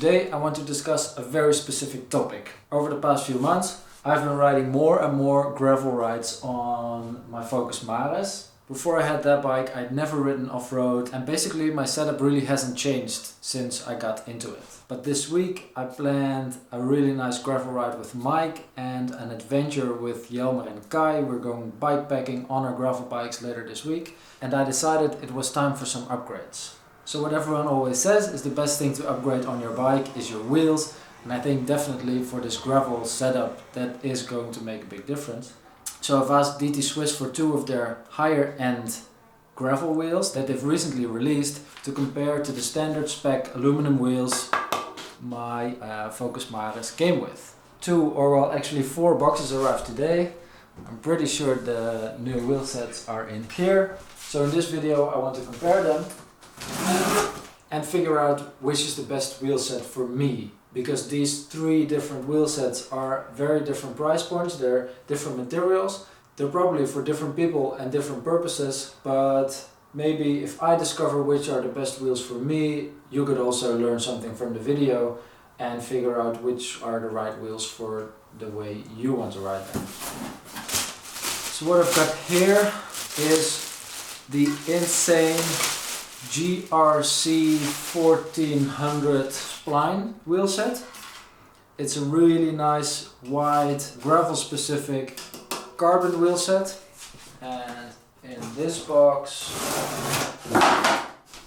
today I want to discuss a very specific topic. Over the past few months I've been riding more and more gravel rides on my Focus Mares. Before I had that bike I'd never ridden off-road and basically my setup really hasn't changed since I got into it. But this week I planned a really nice gravel ride with Mike and an adventure with Jelmer and Kai. We're going bikepacking on our gravel bikes later this week and I decided it was time for some upgrades. So what everyone always says is the best thing to upgrade on your bike is your wheels, and I think definitely for this gravel setup that is going to make a big difference. So I've asked DT Swiss for two of their higher end gravel wheels that they've recently released to compare to the standard spec aluminum wheels my Focus Mares came with. Actually 4 boxes arrived today. I'm pretty sure the new wheel sets are in here. So in this video I want to compare them and figure out which is the best wheel set for me, because these 3 different wheel sets are very different price points, they're different materials, they're probably for different people and different purposes, but maybe if I discover which are the best wheels for me, you could also learn something from the video and figure out which are the right wheels for the way you want to ride them. So what I've got here is the insane GRC 1400 Spline wheel set. It's a really nice wide gravel specific carbon wheel set, and in this box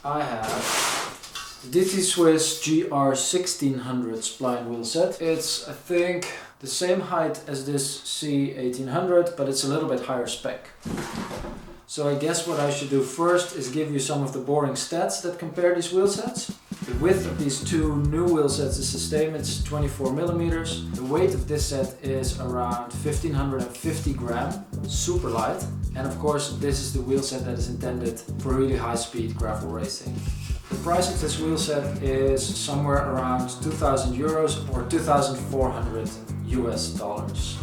I have the DT Swiss GR 1600 Spline wheel set. It's I think the same height as this C1800, but it's a little bit higher spec. So I guess what I should do first is give you some of the boring stats that compare these wheel sets. The width of these 2 new wheel sets is the same, it's 24 millimeters. The weight of this set is around 1550 grams, super light. And of course this is the wheel set that is intended for really high speed gravel racing. The price of this wheel set is somewhere around 2,000 euros or 2,400 US dollars.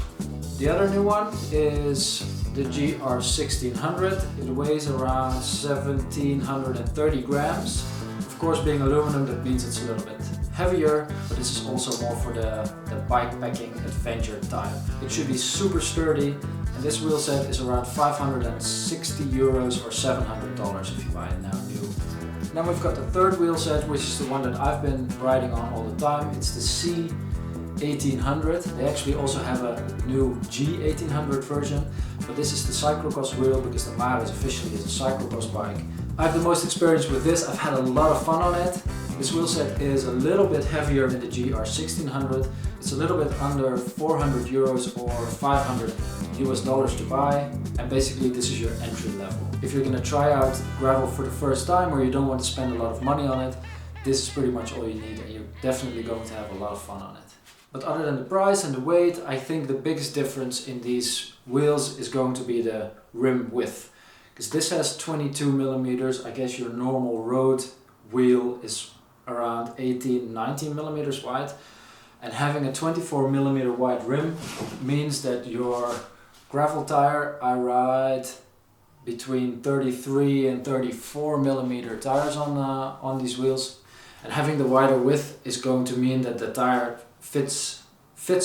The other new one is the GR 1600. It weighs around 1730 grams. Of course, being aluminum, that means it's a little bit heavier, but this is also more for the bikepacking adventure type. It should be super sturdy, and this wheel set is around 560 euros or $700 if you buy it now new. Then we've got the third wheel set, which is the one that I've been riding on all the time. It's the C1800. They actually also have a new G1800 version, but this is the cyclocross wheel because the Mares officially is a cyclocross bike. I have the most experience with this. I've had a lot of fun on it. This wheel set is a little bit heavier than the GR 1600. It's a little bit under 400 euros or 500 US dollars to buy, and basically this is your entry level. If you're going to try out gravel for the first time or you don't want to spend a lot of money on it, this is pretty much all you need, and you're definitely going to have a lot of fun on it. But other than the price and the weight, I think the biggest difference in these wheels is going to be the rim width. Because this has 22 millimeters, I guess your normal road wheel is around 18-19 millimeters wide. And having a 24 millimeter wide rim means that your gravel tire, I ride between 33 and 34 millimeter tires on these wheels. And having the wider width is going to mean that the tire fits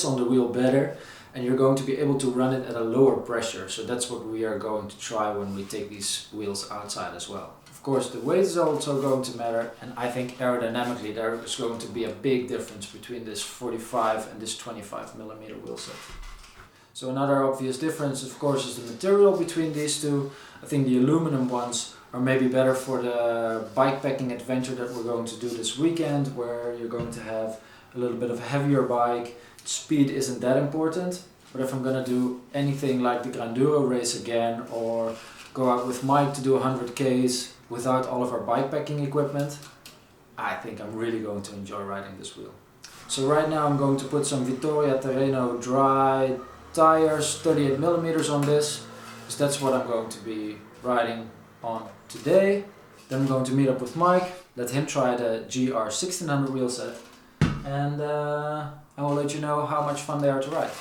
on the wheel better, and you're going to be able to run it at a lower pressure. So that's what we are going to try when we take these wheels outside as well. Of course the weight is also going to matter, and I think aerodynamically there is going to be a big difference between this 45 and this 25 millimeter wheel set. So another obvious difference of course is the material between these two. I think the aluminum ones are maybe better for the bikepacking adventure that we're going to do this weekend, where you're going to have a little bit of a heavier bike. Speed isn't that important, but if I'm gonna do anything like the Granduro race again, or go out with Mike to do 100 Ks without all of our bikepacking equipment, I think I'm really going to enjoy riding this wheel. So right now I'm going to put some Vittoria Terreno dry tires, 38 millimeters on this, because that's what I'm going to be riding on today. Then I'm going to meet up with Mike, let him try the GR 1600 wheel set, and I will let you know how much fun they are to ride.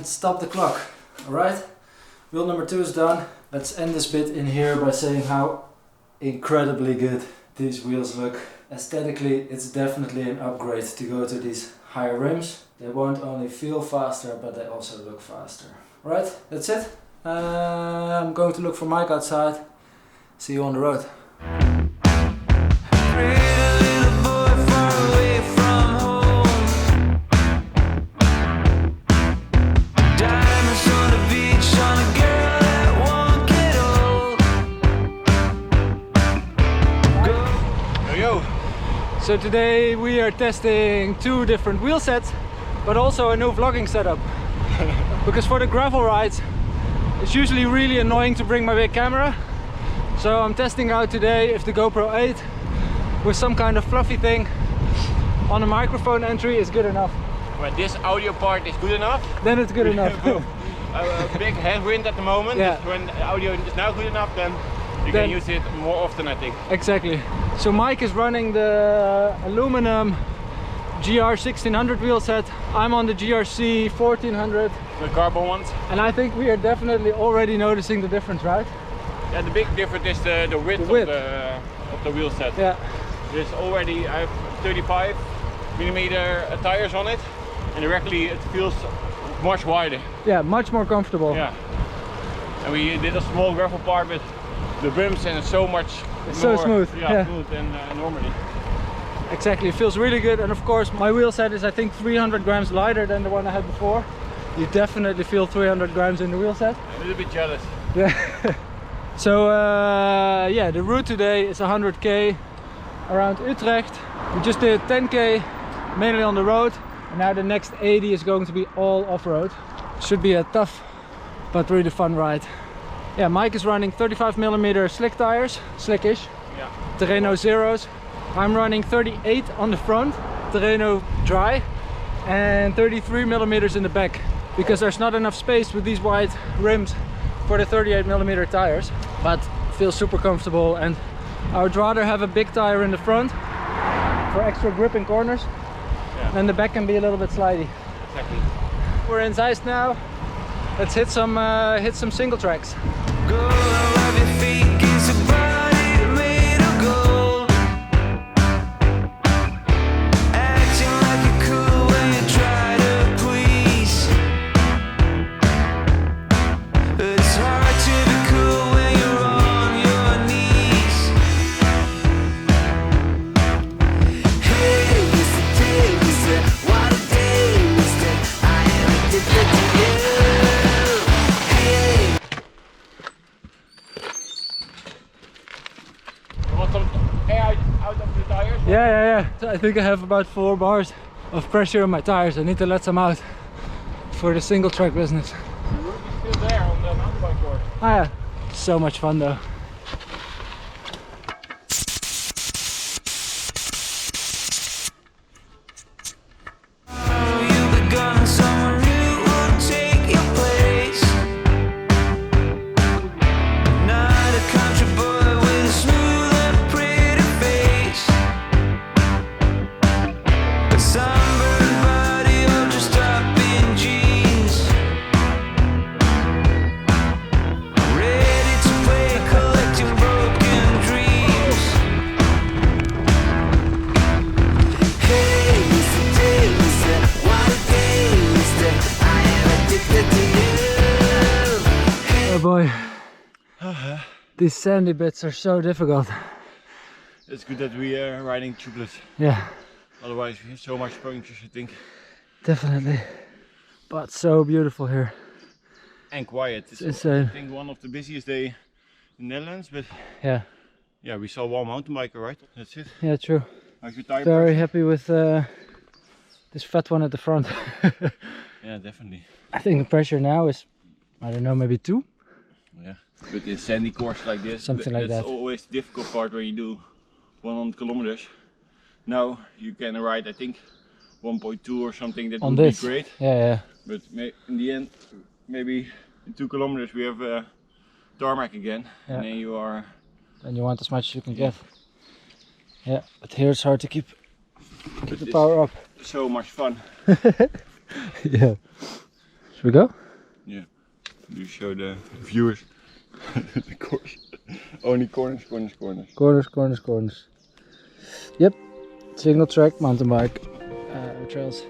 and stop the clock. Alright, wheel number 2 is done. Let's end this bit in here by saying how incredibly good these wheels look. Aesthetically, it's definitely an upgrade to go to these higher rims. They won't only feel faster, but they also look faster. Right, that's it. I'm going to look for Mike outside. See you on the road. So today we are testing 2 different wheel sets, but also a new vlogging setup. Because for the gravel rides, it's usually really annoying to bring my big camera. So I'm testing out today if the GoPro 8 with some kind of fluffy thing on a microphone entry is good enough. When this audio part is good enough, then it's good enough. A big headwind at the moment. Yeah. When the audio is now good enough, then you can use it more often, I think. Exactly. So Mike is running the aluminum GR 1600 wheel set. I'm on the GRC 1400. The carbon ones. And I think we are definitely already noticing the difference, right? Yeah, the big difference is the width. Of the wheel set. Yeah. There's already, I have 35mm tires on it, and directly it feels much wider. Yeah, much more comfortable. Yeah. And we did a small gravel part with the bumps, and it's so much so smooth. Yeah, smooth than normally. Exactly, it feels really good. And of course my wheel set is I think 300 grams lighter than the one I had before. You definitely feel 300 grams in the wheel set. A little bit jealous. Yeah. So yeah, the route today is 100k around Utrecht. We just did 10k mainly on the road, and now the next 80 is going to be all off-road. Should be a tough but really fun ride. Yeah, Mike is running 35mm slick tires, slickish, yeah. Terreno Zeros. I'm running 38 on the front, Terreno dry, and 33mm in the back, because there's not enough space with these wide rims for the 38mm tires, but feels super comfortable. And I would rather have a big tire in the front for extra grip in corners, yeah. And the back can be a little bit slidey. Exactly. We're in Zeist now. Let's hit some single tracks. Yeah. I think I have about 4 bars of pressure on my tires. I need to let some out for the single track business. The route is still there on the mountain bike board. Ah yeah, so much fun though. Boy, these sandy bits are so difficult. It's good that we are riding tubeless. Yeah. Otherwise we have so much punctures, I think. Definitely. But so beautiful here. And quiet. It's insane. I think one of the busiest days in the Netherlands, but yeah, we saw one mountain biker, right? That's it. Yeah, true. How's your tire Very pressure? happy with this fat one at the front. Yeah, definitely. I think the pressure now is, I don't know, maybe 2. Yeah, but in sandy course like this, something like that's that. always the difficult part when you do 100 kilometers. Now you can ride, I think, 1.2 or something. That on would this. Be great. Yeah. But in the end, maybe in 2 kilometers we have tarmac again, yeah. And then you are. And you want as much as you can get. Yeah, but here it's hard to keep the power up. So much fun. Yeah. Should we go? Yeah. You show the viewers the course. Only corners, corners, corners. Corners, corners, corners. Yep. Single track mountain bike trails.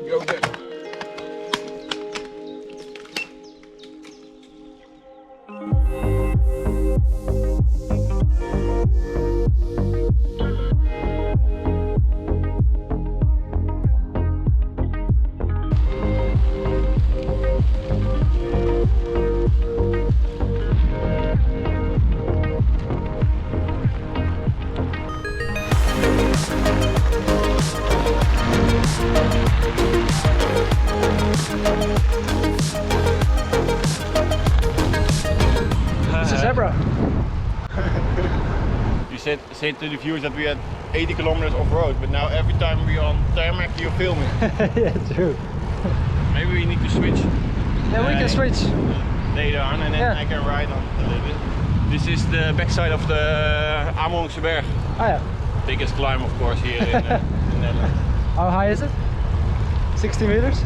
Go there. It's a zebra. You said to the viewers that we had 80 kilometers off road, but now every time we're on tarmac you're filming. Yeah, true. Maybe we need to switch. Yeah, we can switch. Later on, and then I can ride on it a little bit. This is the backside of the Amelungse Berg. Oh yeah. Biggest climb of course here in the Netherlands. How high is it? 60 meters?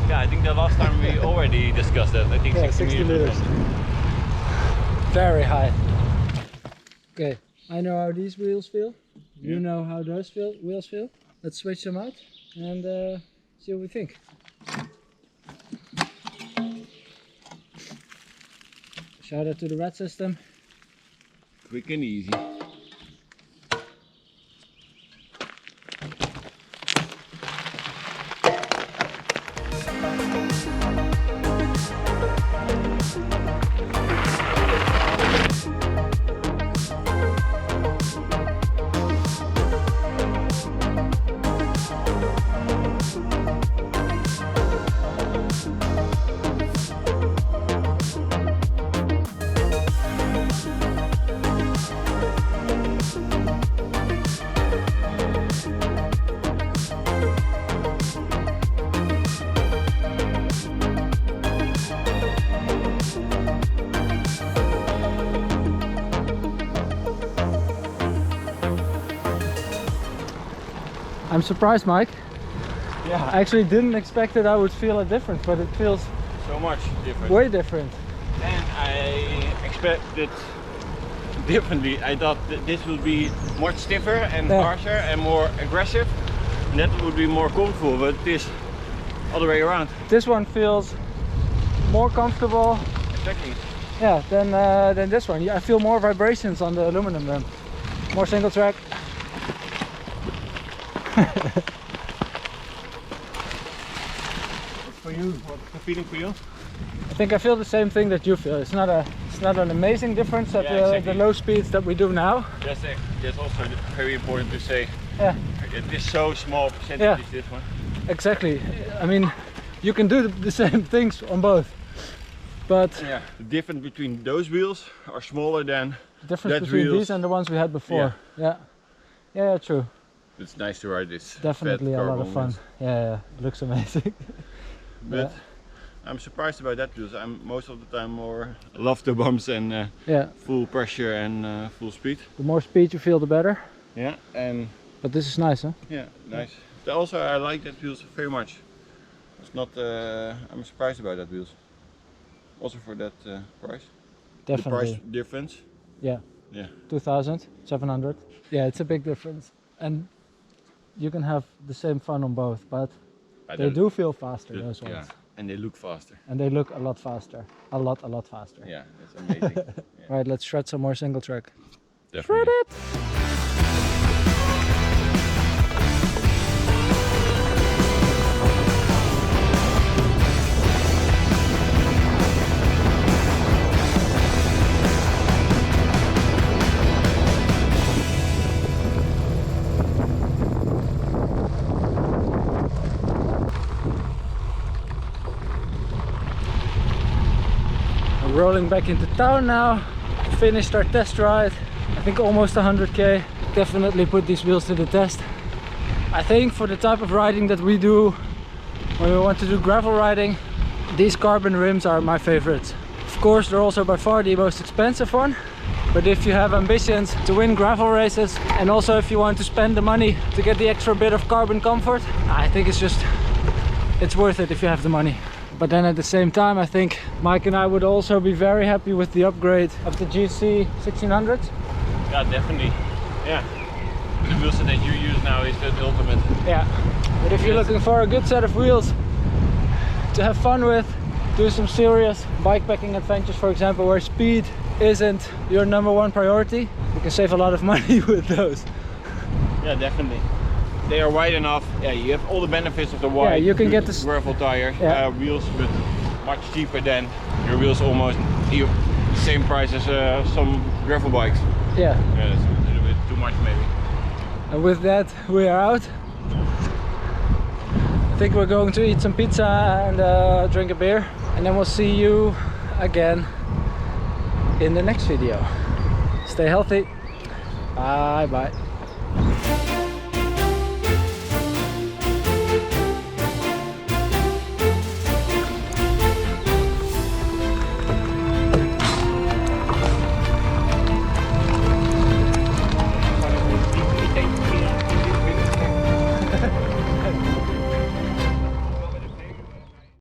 Yeah, I think the last time we already discussed that. I think Yeah, 60 meters. Very high. Okay, I know how these wheels feel. You know how those wheels feel. Let's switch them out and see what we think. Shout out to the red system. Quick and easy. I'm surprised, Mike. Yeah. I actually didn't expect that I would feel a difference, but it feels So much different. way different. And I expected differently. I thought that this would be much stiffer and harsher and more aggressive. And that would be more comfortable, but it is all the way around. This one feels more comfortable, Exactly. yeah, than this one. I feel more vibrations on the aluminum rim. More single track. For you, what's the feeling for you? I think I feel the same thing that you feel. It's not an amazing difference at the low speeds that we do now. That's also very important to say. Yeah. It is so small percentage, this one. Exactly. I mean, you can do the same things on both, but yeah, the difference between those wheels are smaller than the difference between these and the ones we had before. Yeah, true. It's nice to ride this. Definitely a lot of fun. Wheels. Yeah, it looks amazing. But I'm surprised about that because I'm most of the time more love the bumps and full pressure and full speed. The more speed you feel, the better. Yeah, and but this is nice, huh? yeah, nice. Also, I like that wheels very much. It's not. I'm surprised about that wheels. Also for that price. Definitely. The price difference. Yeah. Yeah. 2,700. Yeah, it's a big difference, and you can have the same fun on both, but they do feel faster, those ones. Yeah, and they look faster. And they look a lot faster. A lot faster. Yeah, that's amazing. Yeah. Right, let's shred some more single track. Definitely. Shred it! Rolling back into town now. Finished our test ride. I think almost 100k. Definitely put these wheels to the test. I think for the type of riding that we do when we want to do gravel riding, these carbon rims are my favorites. Of course, they're also by far the most expensive one, but if you have ambitions to win gravel races and also if you want to spend the money to get the extra bit of carbon comfort, I think it's worth it if you have the money. But then at the same time, I think Mike and I would also be very happy with the upgrade of the GC 1600. Yeah, definitely. Yeah. The wheels that you use now is the ultimate. Yeah. But if you're looking for a good set of wheels to have fun with, do some serious bikepacking adventures, for example, where speed isn't your #1 priority, you can save a lot of money with those. Yeah, definitely. They are wide enough. Yeah, you have all the benefits of the wide. Yeah, you can get the gravel tires, yeah. Wheels, but much cheaper than your wheels. Almost the same price as some gravel bikes. Yeah. Yeah, that's a little bit too much maybe. And with that, we are out. I think we're going to eat some pizza and drink a beer, and then we'll see you again in the next video. Stay healthy. Bye bye.